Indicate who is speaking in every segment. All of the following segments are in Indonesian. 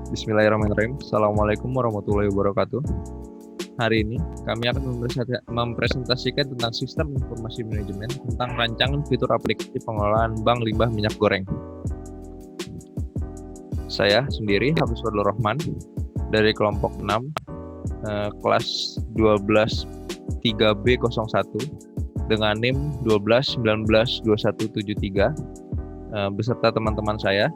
Speaker 1: Bismillahirrahmanirrahim. Assalamualaikum warahmatullahi wabarakatuh. Hari ini kami akan mempresentasikan tentang sistem informasi manajemen tentang rancangan fitur aplikasi pengelolaan bank limbah minyak goreng. Saya sendiri Hafiz Fadlur Rahman dari kelompok 6 kelas 12 3B01 dengan NIM 12192173 beserta teman-teman saya.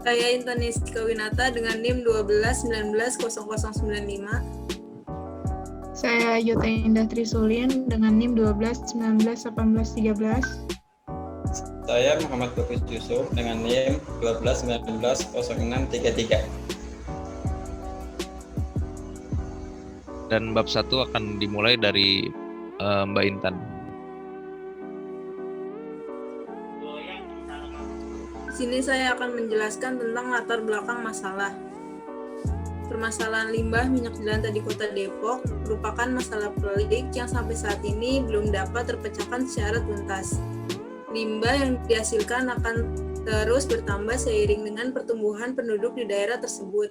Speaker 2: Saya Intanisika Winata dengan NIM 12190095.
Speaker 3: Saya Yuta Indah Trisulin dengan NIM 12191813.
Speaker 4: Saya Muhammad Bagus Yusuf dengan NIM 12190633.
Speaker 1: Dan bab 1 akan dimulai dari Mbak Intan.
Speaker 2: Di sini saya akan menjelaskan tentang latar belakang masalah. Permasalahan limbah minyak jelantah di Kota Depok merupakan masalah pelik yang sampai saat ini belum dapat terpecahkan secara tuntas. Limbah yang dihasilkan akan terus bertambah seiring dengan pertumbuhan penduduk di daerah tersebut.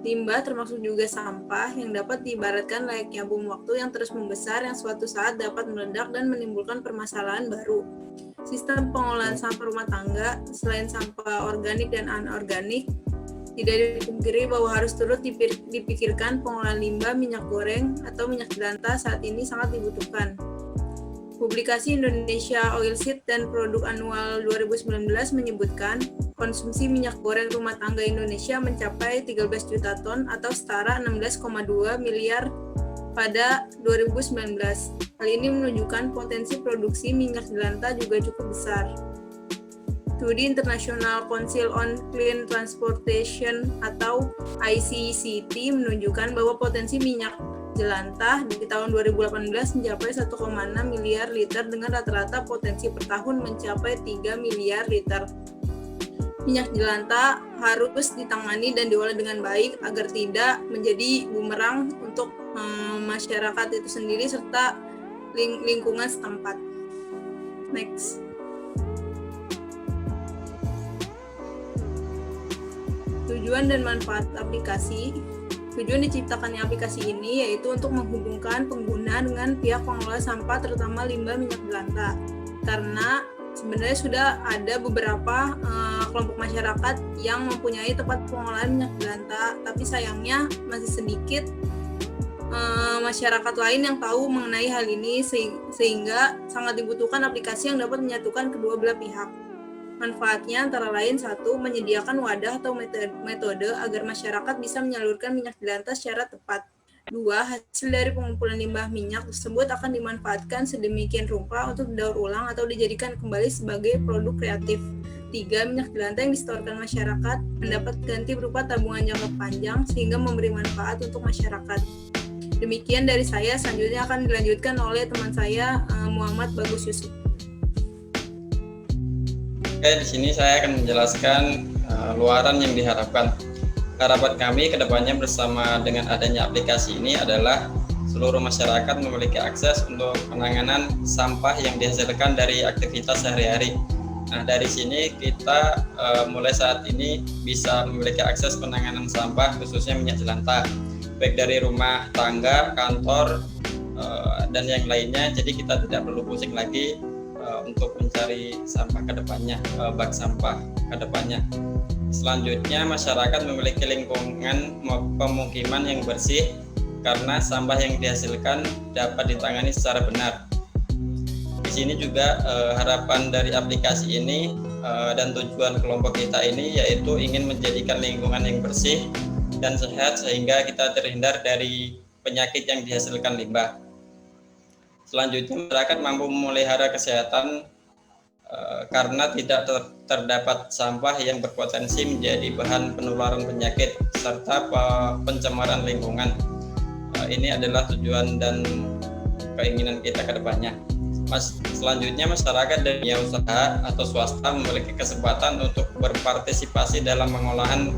Speaker 2: Limbah termasuk juga sampah yang dapat diibaratkan layaknya bom waktu yang terus membesar yang suatu saat dapat meledak dan menimbulkan permasalahan baru. Sistem pengolahan sampah rumah tangga, selain sampah organik dan anorganik, tidak dipungkiri bahwa harus turut dipikirkan pengolahan limbah minyak goreng atau minyak jelantah saat ini sangat dibutuhkan. Publikasi Indonesia Oilseed dan Produk Anual 2019 menyebutkan konsumsi minyak goreng rumah tangga Indonesia mencapai 13 juta ton atau setara 16,2 miliar pada 2019. Hal ini menunjukkan potensi produksi minyak jelantah juga cukup besar. Studi International Council on Clean Transportation atau ICCT menunjukkan bahwa potensi minyak jelantah di tahun 2018 mencapai 1,6 miliar liter dengan rata-rata potensi per tahun mencapai 3 miliar liter. Minyak jelantah harus ditangani dan diolah dengan baik agar tidak menjadi bumerang untuk masyarakat itu sendiri serta lingkungan setempat. Next. Tujuan dan manfaat aplikasi. Tujuan diciptakannya aplikasi ini yaitu untuk menghubungkan pengguna dengan pihak pengelola sampah terutama limbah minyak jelantah. Karena sebenarnya sudah ada beberapa kelompok masyarakat yang mempunyai tempat pengolahan minyak jelantah, tapi sayangnya masih sedikit masyarakat lain yang tahu mengenai hal ini sehingga sangat dibutuhkan aplikasi yang dapat menyatukan kedua belah pihak. Manfaatnya antara lain 1. Menyediakan wadah atau metode agar masyarakat bisa menyalurkan minyak jelantah secara tepat. 2. Hasil dari pengumpulan limbah minyak tersebut akan dimanfaatkan sedemikian rupa untuk didaur ulang atau dijadikan kembali sebagai produk kreatif. 3. Minyak jelantah yang disetorkan masyarakat mendapat ganti berupa tabungan jangka panjang sehingga memberi manfaat untuk masyarakat. Demikian dari saya, selanjutnya akan dilanjutkan oleh teman saya Muhammad Bagus Yusuf.
Speaker 4: Oke, di sini saya akan menjelaskan luaran yang diharapkan. Harapan kami ke depannya bersama dengan adanya aplikasi ini adalah seluruh masyarakat memiliki akses untuk penanganan sampah yang dihasilkan dari aktivitas sehari-hari. Nah, dari sini kita mulai saat ini bisa memiliki akses penanganan sampah khususnya minyak jelantah, baik dari rumah tangga, kantor, dan yang lainnya. Jadi kita tidak perlu pusing lagi untuk mencari sampah ke depannya, bak sampah ke depannya. Selanjutnya, masyarakat memiliki lingkungan pemukiman yang bersih karena sampah yang dihasilkan dapat ditangani secara benar. Di sini juga harapan dari aplikasi ini dan tujuan kelompok kita ini yaitu ingin menjadikan lingkungan yang bersih dan sehat sehingga kita terhindar dari penyakit yang dihasilkan limbah. Selanjutnya, masyarakat mampu memelihara kesehatan karena tidak terdapat sampah yang berpotensi menjadi bahan penularan penyakit serta pencemaran lingkungan. Ini adalah tujuan dan keinginan kita ke depannya. Selanjutnya, masyarakat dan dunia usaha atau swasta memiliki kesempatan untuk berpartisipasi dalam pengolahan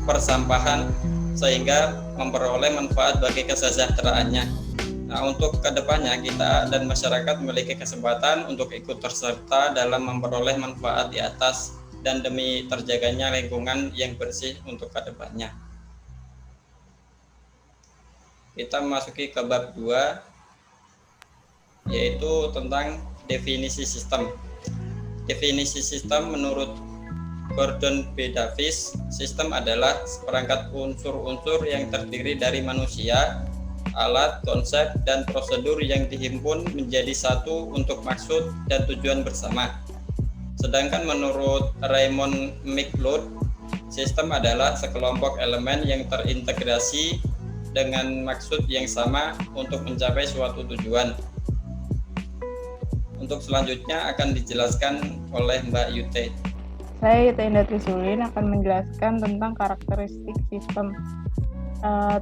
Speaker 4: persampahan sehingga memperoleh manfaat bagi kesejahteraannya. Nah, untuk kedepannya kita dan masyarakat memiliki kesempatan untuk ikut terserta dalam memperoleh manfaat di atas dan demi terjaganya lingkungan yang bersih untuk kedepannya. Kita memasuki ke bab 2, yaitu tentang definisi sistem. Definisi sistem menurut Gordon B. Davis, sistem adalah seperangkat unsur-unsur yang terdiri dari manusia, alat, konsep, dan prosedur yang dihimpun menjadi satu untuk maksud dan tujuan bersama. Sedangkan menurut Raymond McLeod, sistem adalah sekelompok elemen yang terintegrasi dengan maksud yang sama untuk mencapai suatu tujuan. Untuk selanjutnya akan dijelaskan oleh Mbak Yute.
Speaker 5: Saya Yuta Indah Trisulin akan menjelaskan tentang karakteristik sistem.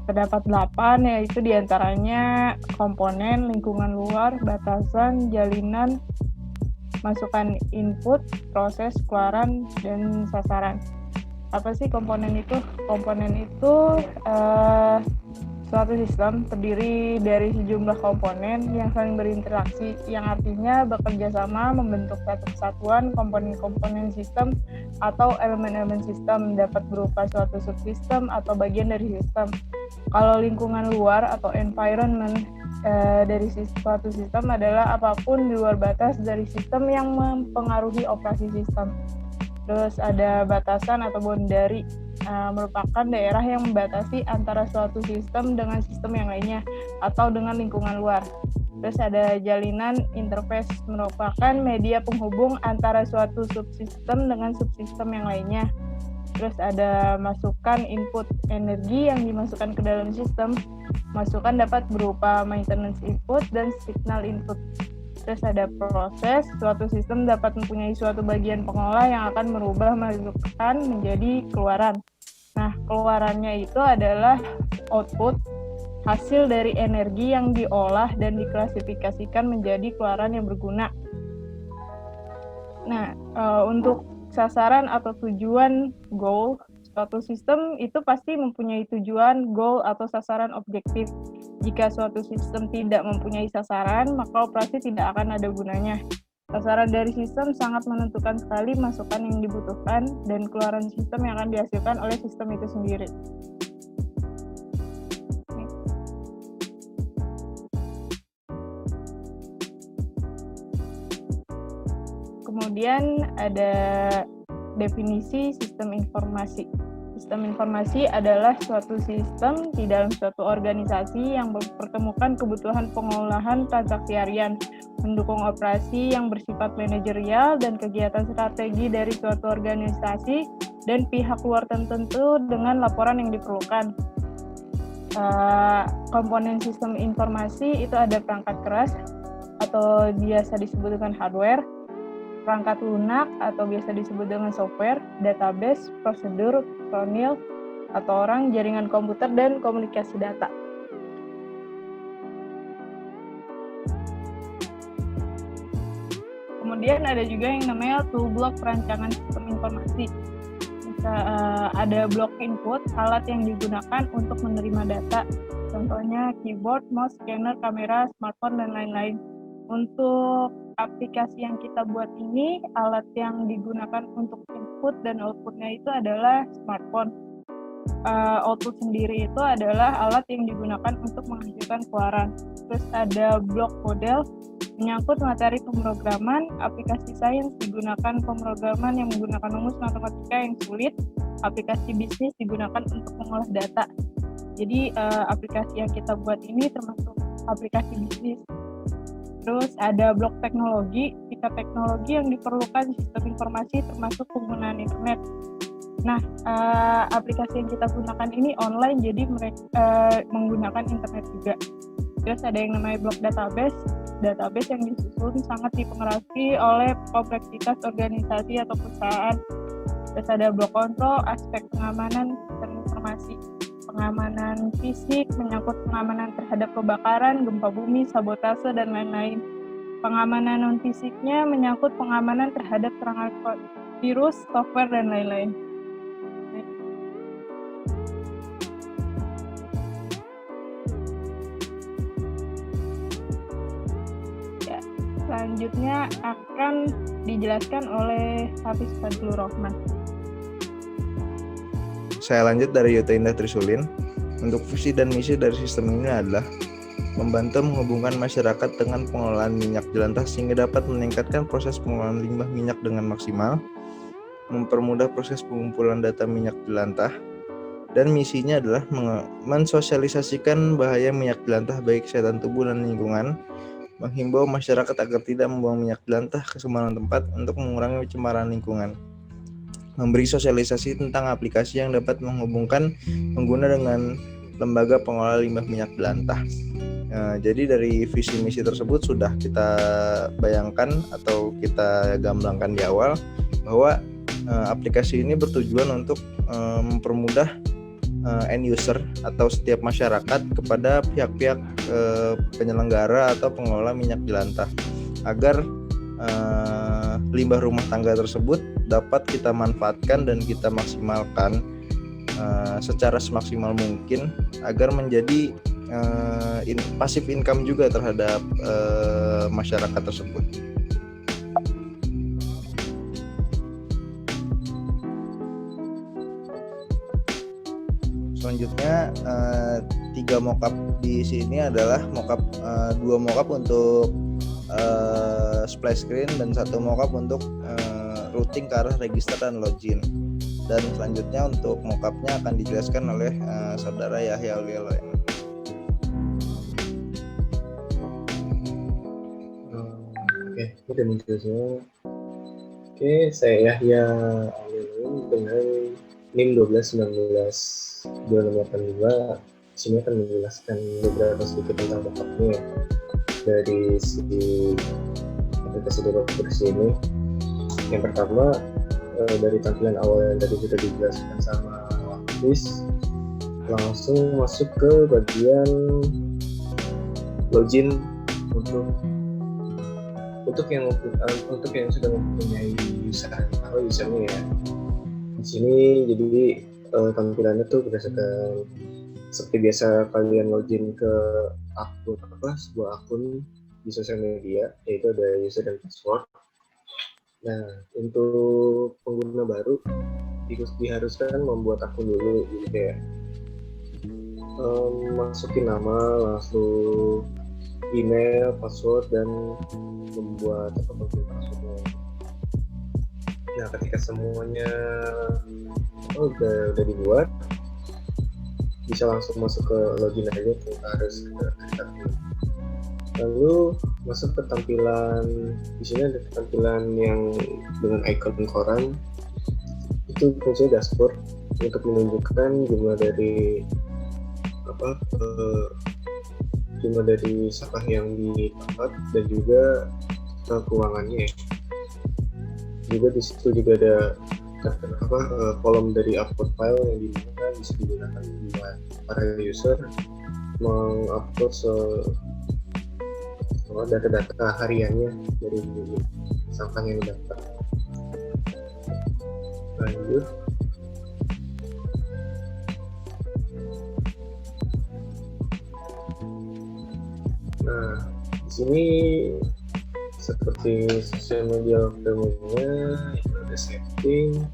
Speaker 5: Terdapat 8, yaitu diantaranya komponen, lingkungan luar, batasan, jalinan, masukan input, proses, keluaran, dan sasaran. Apa sih komponen itu? Komponen itu suatu sistem terdiri dari sejumlah komponen yang saling berinteraksi, yang artinya bekerja sama membentuk satu kesatuan. Komponen-komponen sistem atau elemen-elemen sistem dapat berupa suatu subsistem atau bagian dari sistem. Kalau lingkungan luar atau environment dari suatu sistem adalah apapun di luar batas dari sistem yang mempengaruhi operasi sistem. Terus ada batasan atau boundary, merupakan daerah yang membatasi antara suatu sistem dengan sistem yang lainnya atau dengan lingkungan luar. Terus ada jalinan, interface, merupakan media penghubung antara suatu subsistem dengan subsistem yang lainnya. Terus ada masukan input, energi yang dimasukkan ke dalam sistem. Masukan dapat berupa maintenance input dan signal input. Terus ada proses, suatu sistem dapat mempunyai suatu bagian pengolah yang akan merubah masukan menjadi keluaran. Nah, keluarannya itu adalah output, hasil dari energi yang diolah dan diklasifikasikan menjadi keluaran yang berguna. Nah, untuk sasaran atau tujuan goal, suatu sistem itu pasti mempunyai tujuan, goal, atau sasaran objektif. Jika suatu sistem tidak mempunyai sasaran, maka operasi tidak akan ada gunanya. Sasaran dari sistem sangat menentukan sekali masukan yang dibutuhkan dan keluaran sistem yang akan dihasilkan oleh sistem itu sendiri. Kemudian ada definisi sistem informasi. Sistem informasi adalah suatu sistem di dalam suatu organisasi yang mempertemukan kebutuhan pengolahan transaksi harian, mendukung operasi yang bersifat manajerial dan kegiatan strategi dari suatu organisasi dan pihak luar tertentu dengan laporan yang diperlukan. Komponen sistem informasi itu ada perangkat keras atau biasa disebut dengan hardware, perangkat lunak atau biasa disebut dengan software, database, prosedur, personil atau orang, jaringan komputer, dan komunikasi data. Kemudian ada juga yang namanya tool block perancangan sistem informasi. Ada blok input, alat yang digunakan untuk menerima data. Contohnya keyboard, mouse, scanner, kamera, smartphone, dan lain-lain. Untuk aplikasi yang kita buat ini, alat yang digunakan untuk input dan outputnya itu adalah smartphone. Output sendiri itu adalah alat yang digunakan untuk menghasilkan keluaran. Terus ada blok model, menyangkut materi pemrograman. Aplikasi sains digunakan pemrograman yang menggunakan rumus matematika yang sulit. Aplikasi bisnis digunakan untuk mengolah data. Jadi aplikasi yang kita buat ini termasuk aplikasi bisnis. Terus ada blok teknologi, tingkat teknologi yang diperlukan sistem informasi termasuk penggunaan internet. Nah, aplikasi yang kita gunakan ini online, jadi mereka menggunakan internet juga. Terus ada yang namanya blok database. Database yang disusun sangat dipengaruhi oleh kompleksitas organisasi atau perusahaan. Terus ada blok kontrol, aspek pengamanan sistem informasi. Pengamanan fisik menyangkut pengamanan terhadap kebakaran, gempa bumi, sabotase, dan lain-lain. Pengamanan non-fisiknya menyangkut pengamanan terhadap serangan virus, software, dan lain-lain. Ya, selanjutnya akan dijelaskan oleh Hafiz Fadlur Rahman.
Speaker 6: Saya lanjut dari Yuta Indah Trisulin. Untuk visi dan misi dari sistem ini adalah membantu menghubungkan masyarakat dengan pengelolaan minyak jelantah sehingga dapat meningkatkan proses pengelolaan limbah minyak dengan maksimal, mempermudah proses pengumpulan data minyak jelantah, dan misinya adalah mensosialisasikan bahaya minyak jelantah baik kesehatan tubuh dan lingkungan, menghimbau masyarakat agar tidak membuang minyak jelantah ke sembarang tempat untuk mengurangi pencemaran lingkungan, memberi sosialisasi tentang aplikasi yang dapat menghubungkan pengguna dengan lembaga pengelola limbah minyak jelantah. Jadi dari visi misi tersebut sudah kita bayangkan atau kita gamblangkan di awal bahwa aplikasi ini bertujuan untuk mempermudah end user atau setiap masyarakat kepada pihak-pihak penyelenggara atau pengelola minyak jelantah agar limbah rumah tangga tersebut dapat kita manfaatkan dan kita maksimalkan secara semaksimal mungkin agar menjadi passive income juga terhadap masyarakat tersebut. Selanjutnya 3 mockup di sini adalah mockup 2 mockup untuk splash screen dan 1 mockup untuk routing ke arah register dan login. Dan selanjutnya untuk mockupnya akan dijelaskan oleh saudara Yahya Aulialoen.
Speaker 7: Oke, udah muncul semua. Oke, saya Yahya Aulialoen dengan NIM 1219-2685. Sini akan menjelaskan beberapa sedikit tentang mockupnya dari segi aplikasi Depok Bersih ini. Yang pertama, dari tampilan awal yang tadi sudah dijelaskan sama Hafiz, langsung masuk ke bagian login untuk yang sudah mempunyai usernya ya. Di sini jadi tampilannya tuh berdasarkan seperti biasa kalian login ke sebuah akun di sosial media, yaitu ada user dan password. Nah, untuk pengguna baru diharuskan membuat akun dulu, jadi kayak masukin nama, langsung email, password, dan membuat akun passwordnya. Nah, ketika semuanya udah dibuat, bisa langsung masuk ke login aja, harus ke lalu masuk ke tampilan. Di sini ada tampilan yang dengan icon koran, itu fungsinya dashboard untuk menunjukkan jumlah dari sampah yang didapat dan juga keuangannya. Juga di situ juga ada kolom dari upload file yang dimana bisa digunakan buat para user mengupload data-data hariannya dari sampah yang didapat. Lanjut. Nah, di sini seperti sosial media framework-nya itu ada setting,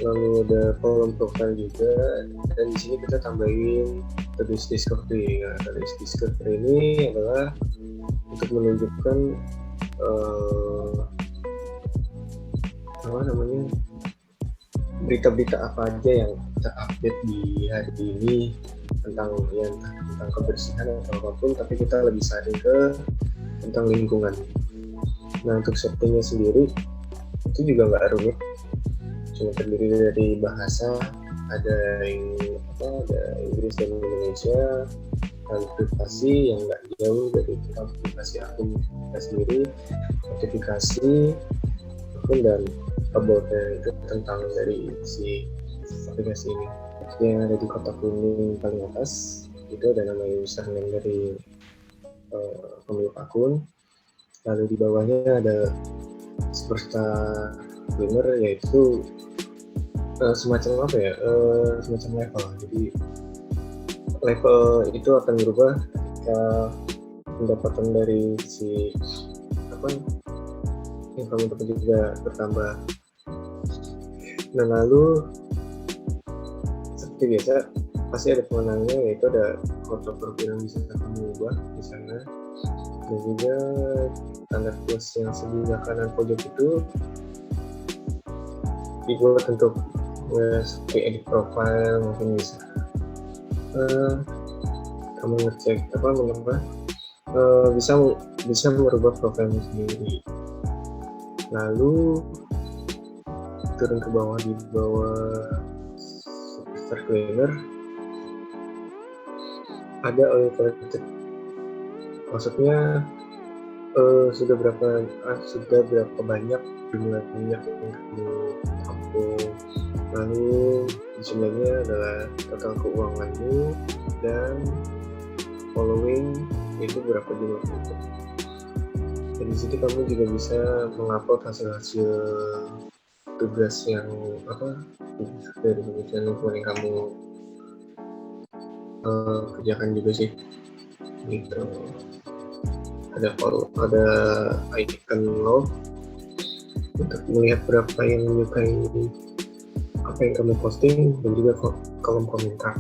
Speaker 7: lalu ada kolom profile juga, dan di sini kita tambahin tulis discovery. Nah, tulis discovery ini adalah untuk menunjukkan berita-berita apa aja yang terupdate di hari ini tentang kebersihan atau apapun, tapi kita lebih sering ke tentang lingkungan. Nah, untuk settingnya sendiri itu juga nggak rumit, cuma terdiri dari bahasa, ada Inggris dan Indonesia, dan privasi yang nggak jauh dari privasi akun kita sendiri, notifikasi, dan about-nya itu tentang dari si aplikasi ini. Yang ada di kotak kuning paling atas itu ada nama username dari pemilik akun. Lalu di bawahnya ada superstar winner, yaitu semacam level. Jadi level itu akan berubah ketika pendapatan dari si yang kamu dapat juga bertambah. Nah, lalu seperti biasa pasti ada pemenangnya, yaitu ada foto profil yang bisa kamu ubah di sana, dan juga tanda plus yang sebelah kanan pojok itu dibuat untuk seperti edit profile. Mungkin bisa kamu ngecek bisa merubah profilmu sendiri. Lalu turun ke bawah, di bawah start cleaner ada oil collected, maksudnya sudah berapa banyak jumlah minyak yang kamu tampung. Lalu di sebelahnya adalah total keuanganmu dan following, itu berapa jumlah itu. Dan di sini kamu juga bisa mengupload hasil-hasil tugas yang dari kementerian lingkungan yang kamu kerjakan juga sih. Gitu. Ada icon log untuk melihat berapa yang menyukai apa yang kamu posting, dan juga kolom komentar.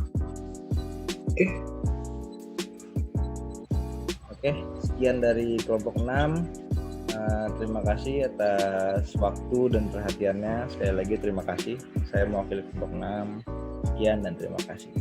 Speaker 6: Oke, sekian dari kelompok 6. Terima kasih atas waktu dan perhatiannya. Sekali lagi terima kasih. Saya mewakili kelompok 6. Sekian dan terima kasih.